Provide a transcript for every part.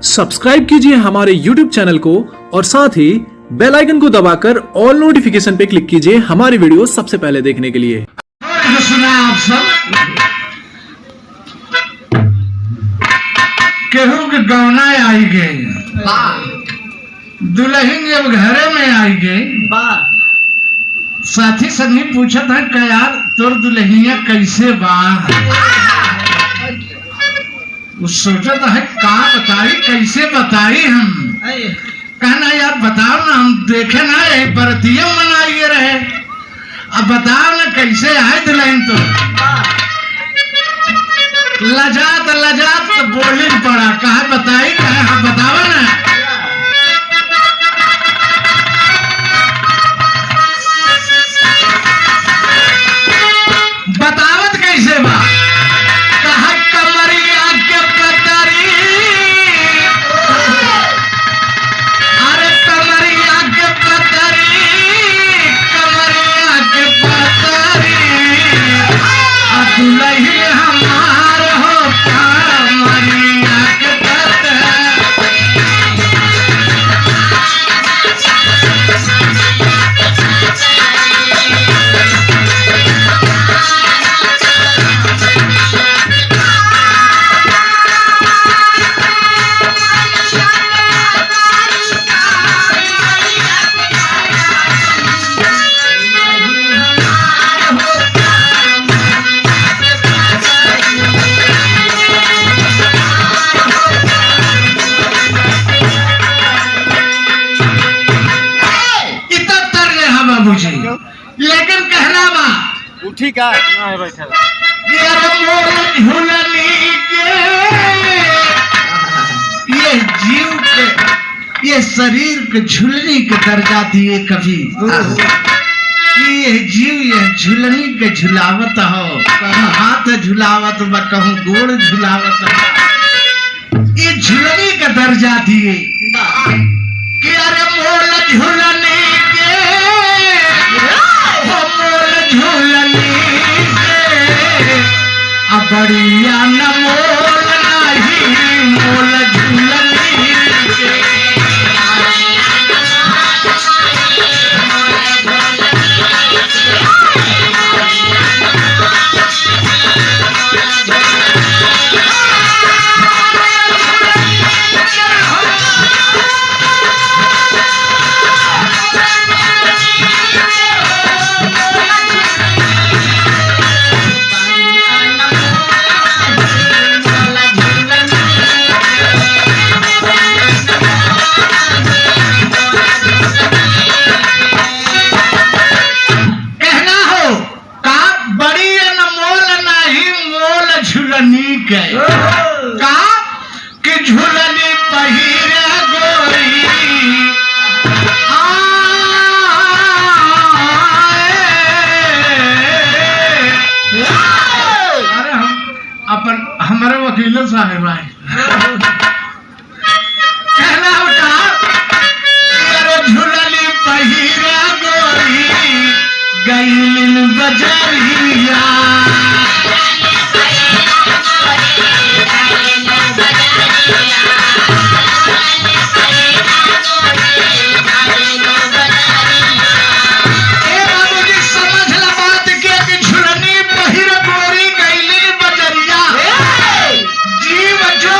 Subscribe कीजिए हमारे YouTube channel को और साथ ही बेल आइकन को दबाकर ऑल नोटिफिकेशन पे क्लिक कीजिए हमारी वीडियो सबसे पहले देखने के लिए। सुना आप सब केहू के गौना आई गई, दुल्हन जब घरे में आई गई, साथी संगी पूछत है का यार तोर दुल्हनिया कैसे बा। सोचत है का बताई, कैसे बताई हम। कहना यार बताओ ना, हम देखे ना ये बरतिया मनाइए रहे, अब बताओ ना कैसे आए दुल्हन। तो लजात तो बोली पड़ा, कहा बताई, कहा हाँ बताओ ना। बतावत कैसे बा, कहा कमरिया के पतरी, अरे कमरिया के पतरी, कमरिया के पतरी, दुल्ही हमार हो कमरिया के पतरी। लेकिन कहना बा ठीक है बैठा ये जीव के, ये शरीर के झुलनी के दर्जा दिए कभी। ये जीव ये झुलनी के झुलावत हो, कहूँ हाथ झुलावत बा, कहूँ गोड़ झुलावत हो, ये झुलनी का दर्जा दिए कि अरे मोल झुलनी के, मोल झुलनी के, अब बढ़िया न मोल नहीं, मोल झुलनी के। का कि झुलनी पहिरे गोरी, अरे हम अपन हमारे वकील साहब आए, कहना का झुलनी पहिरे गोरी, गईलिन बजरिया, जीव जो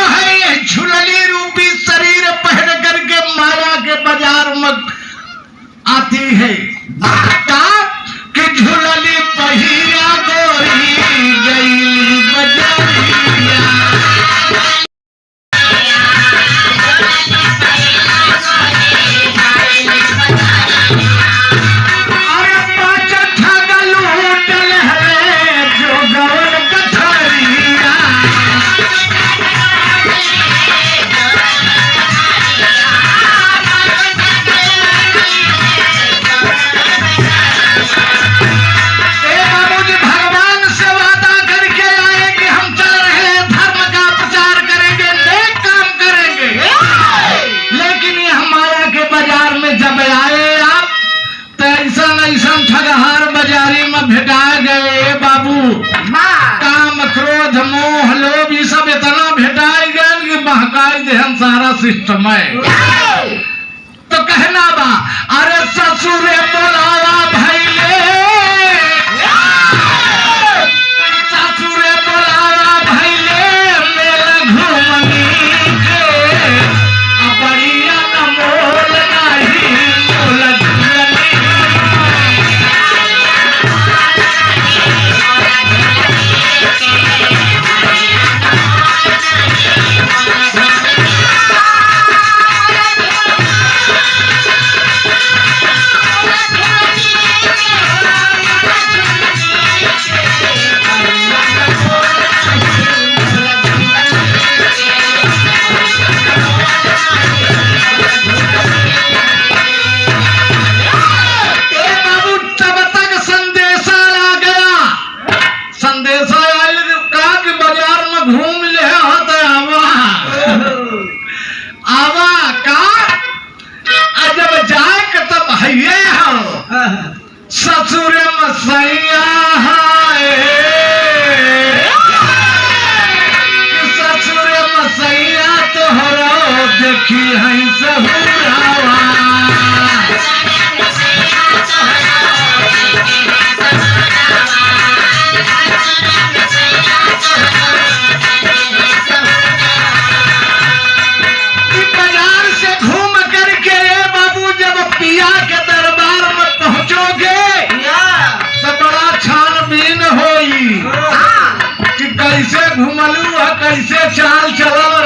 ऐसा सारा सिस्टम है। तो कहना बा अरे ससुरे बोलावा भैले, ससुरे बोलावा भैले मेला घूमनी के, बढ़िया न मोल नहीं मोल झूलनी। ससुर मसैया ससुर मसैया तोहरा देखी है सहुरावा। बाजार से घूम करके बाबू जब पिया के दरबार में पहुंचोगे तो बड़ा छानबीन होई कि कैसे घुमलू है, कैसे चाल चलल